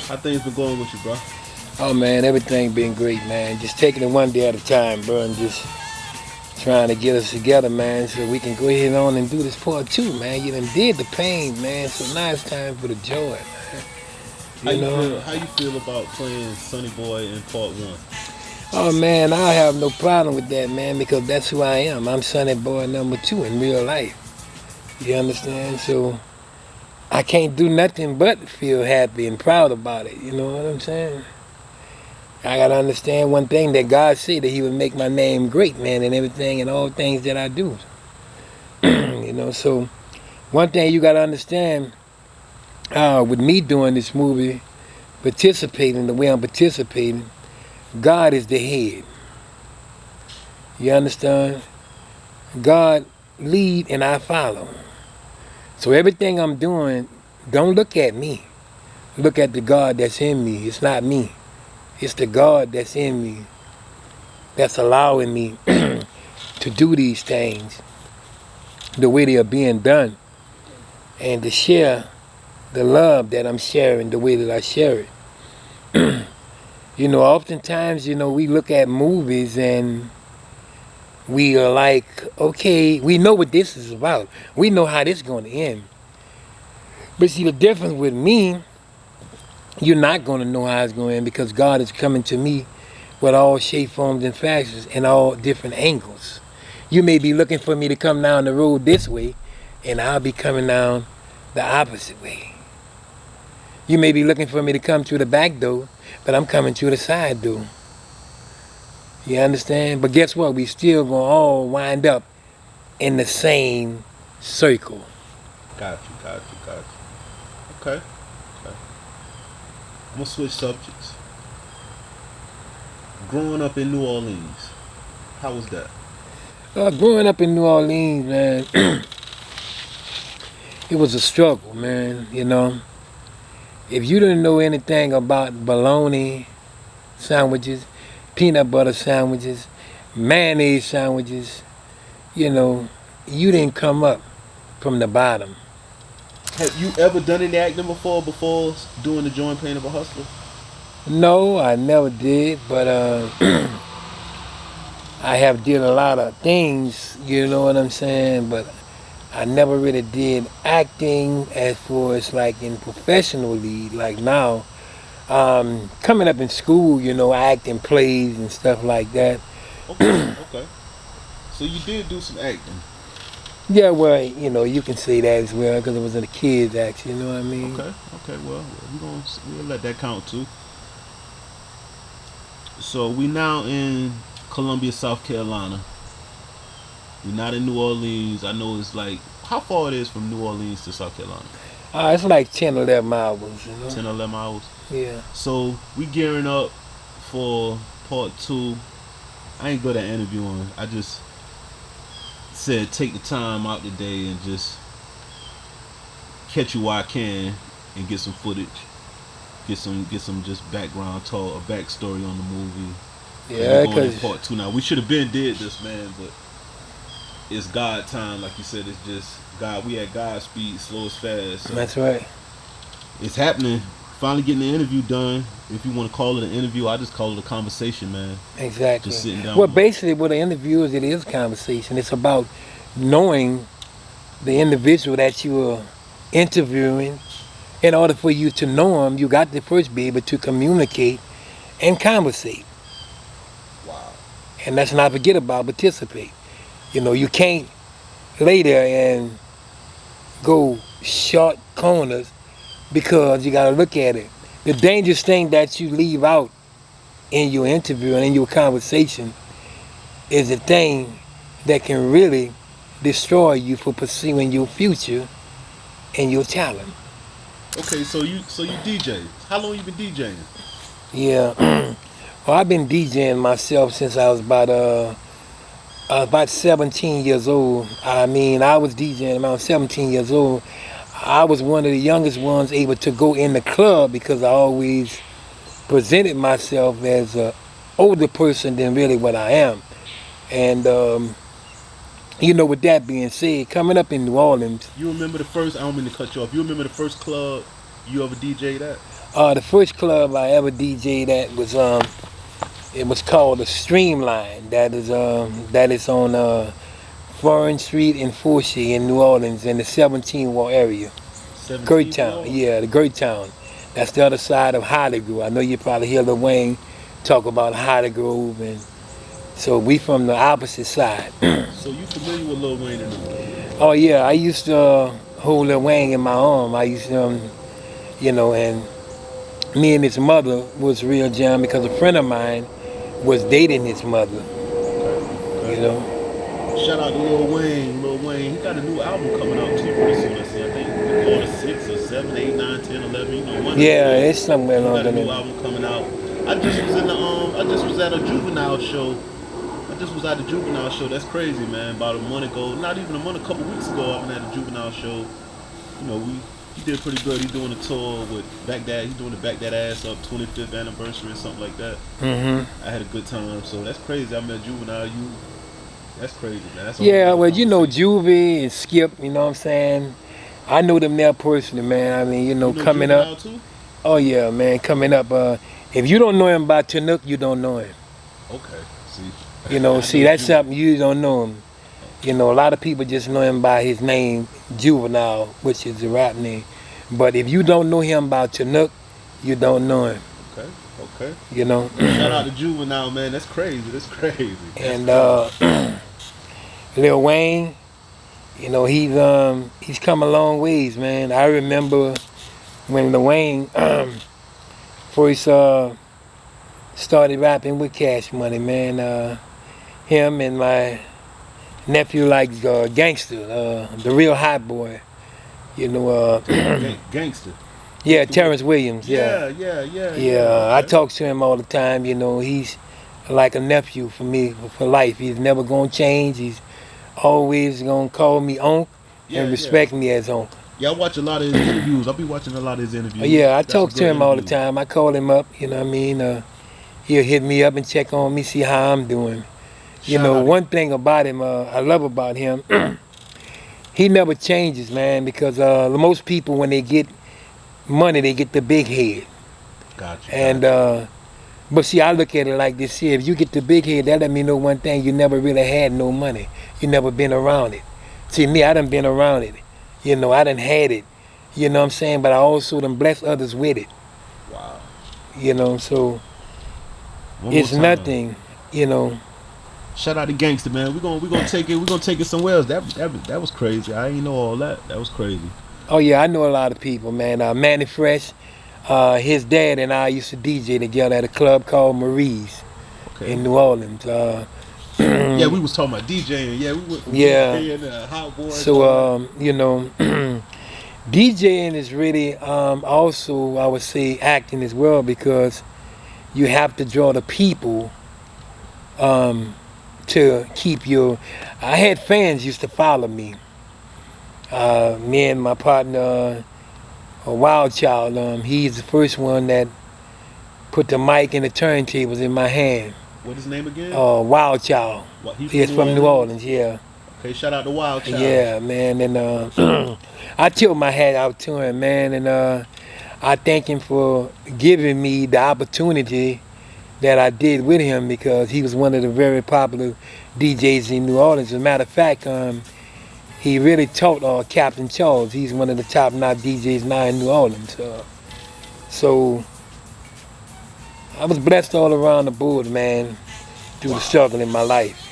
How things been going with you, bro? Oh man, everything been great, man. Just taking it one day at a time, bro, and just trying to get us together, man, so we can go ahead on and do this part two, man. You done did the pain, man, so now it's time for the joy, man. How You you know? feel? How you feel about playing Sonny Boy in part one? Oh man, I have no problem with that, man, because that's who I am. I'm Sonny Boy number two in real life. You understand? So I can't do nothing but feel happy and proud about it. You know what I'm saying? I gotta understand one thing that God said that He would make my name great, man, and everything and all things that I do. So one thing you gotta understand with me doing this movie, participating the way I'm participating, God is the head. You understand? God lead and I follow. So everything I'm doing, don't look at me. Look at the God that's in me. It's not me. It's the God that's in me that's allowing me to do these things the way they are being done and to share the love that I'm sharing the way that I share it. Oftentimes, we look at movies and we are like, okay, we know what this is about. We know how this is going to end. But see, the difference with me, you're not going to know how it's going to end because God is coming to me with all shape, forms, and fashions and all different angles. You may be looking for me to come down the road this way, and I'll be coming down the opposite way. You may be looking for me to come through the back door, but I'm coming through the side door. You understand? But guess what? We still gonna all wind up in the same circle. Got you, got you, got you. Okay, okay. I'm gonna switch subjects. Growing up in New Orleans, how was that? Growing up in New Orleans, man, it was a struggle, man. If you didn't know anything about bologna sandwiches, peanut butter sandwiches, mayonnaise sandwiches, you know, you didn't come up from the bottom. Have you ever done any acting before doing the joint pain of a hustler? No, I never did, but I have did a lot of things, you know what I'm saying, but I never really did acting as far as like in professionally, like now. Coming up in school, I act in plays and stuff like that. Okay, okay. So you did do some acting. Yeah, well, you can say that as well because it was in the kids act, you know what I mean? Okay, okay. Well, we'll let that count too. So we now in Columbia, South Carolina. We're not in New Orleans. I know it's like how far it is from New Orleans to South Carolina. It's like 10, 11 hours, 10 or 11 hours. Yeah. So we gearing up for part two. I ain't good at interviewing. I just said take the time out today and just catch you while I can and get some footage. Get some just background talk, a backstory on the movie. And Yeah, we're going in because part two now. We should have been did this, man, but it's God time, like you said. It's just God. We at God's speed, slow as fast. So that's right. it's happening. Finally getting the interview done. If you want to call it an interview, I just call it a conversation, man. Exactly. Just sitting down. Well, basically, what an interview is, it is conversation. It's about knowing the individual that you are interviewing. In order for you to know them, you got to first be able to communicate and conversate. Wow. And let's not forget about participate. You can't lay there and go short corners because you got to look at it. The dangerous thing that you leave out in your interview and in your conversation is the thing that can really destroy you for pursuing your future and your talent. Okay, so you DJ. How long you been DJing? Yeah. Well, I've been DJing myself since I was about 17 years old. I mean, I was DJing around 17 years old. I was one of the youngest ones able to go in the club because I always presented myself as an older person than really what I am. And, with that being said, coming up in New Orleans, You remember the first? I don't mean to cut you off. You remember the first club you ever DJ'd at? The first club I ever DJ'd at was it was called the Streamline. That is on Foreign Street in Forsyth in New Orleans in the 17 Wall area. 17 Town, Wall? yeah, the Great Town. That's the other side of Holly Grove. I know you probably hear Lil Wayne talk about Holly Grove, and so we from the opposite side. So you familiar with Lil Wayne and them? Oh yeah, I used to hold Lil Wayne in my arm. I used to, and me and his mother was real jam because a friend of mine was dating his mother. Okay. You know. Shout out to Lil Wayne. Lil Wayne, he got a new album coming out too pretty soon. I see. I think they call it 6 or 7, 8, 9, 10, 11. You know, one. Yeah, it's somewhere He along got a there. new album coming out. I just was in the I just was at a juvenile show. I just was at a juvenile show. That's crazy, man. About a month ago, not even a month, a couple weeks ago, I went at a juvenile show. You know, he did pretty good. He's doing a tour with Back That. He's doing the Back That Ass Up 25th anniversary or something like that. I had a good time. So that's crazy. I met juvenile. That's crazy, man. That's Yeah, well, you know Juvie and Skip. You know what I'm saying? I know them there personally, man. I mean, You know coming juvenile up. too? Oh yeah, man, coming up. If you don't know him by Chinook, you don't know him. Okay. See. See, that's something you don't know him. A lot of people just know him by his name, Juvenile, which is the rap name. But if you don't know him by Chinook, you don't know him. Okay. You know. Shout out to Juvenile, man. That's crazy. That's crazy. And Lil Wayne, he's come a long ways, man. I remember when Lil Wayne first started rapping with Cash Money, man. Him and my nephew like Gangster, the real hot boy. Gangster. Yeah, Terrence Williams. Yeah. I talk to him all the time. He's like a nephew for me for life. He's never gonna change. He's always gonna call me Unc and respect me as Unc. Yeah, I watch a lot of his interviews. I'll be watching a lot of his interviews. Yeah, I talk to him all the time. I call him up. You know what I mean? He'll hit me up and check on me, see how I'm doing. One thing about him, I love about him, he never changes, man. Because most people, when they get money, they get the big head. Gotcha. And but see, I look at it like this here. If you get the big head, that let me know one thing: you never really had no money. You never been around it. See, me, I done been around it. I done had it. You know what I'm saying? But I also done bless others with it. Wow. So it's nothing. Shout out to Gangster, man. We're gonna take it. We're gonna take it somewhere else. That was crazy. I didn't know all that. That was crazy. Oh yeah, I know a lot of people, man. Mannie Fresh, his dad and I used to DJ together at a club called Marie's in New Orleans. Yeah, we was talking about DJing. Yeah, we were DJing, Hot Boys. So DJing is really also, I would say, acting as well, because you have to draw the people to keep your. I had fans used to follow me. Me and my partner, Wild Child, he's the first one that put the mic and the turntables in my hand. What's his name again? Wild Child. He's from New Orleans, yeah. Okay, shout out to Wild Child. Yeah, man, and I tilt my hat out to him, man, and I thank him for giving me the opportunity that I did with him, because he was one of the very popular DJs in New Orleans. As a matter of fact, he really taught Captain Charles. He's one of the top-notch DJs now in New Orleans. So I was blessed all around the board, man, through the struggle in my life,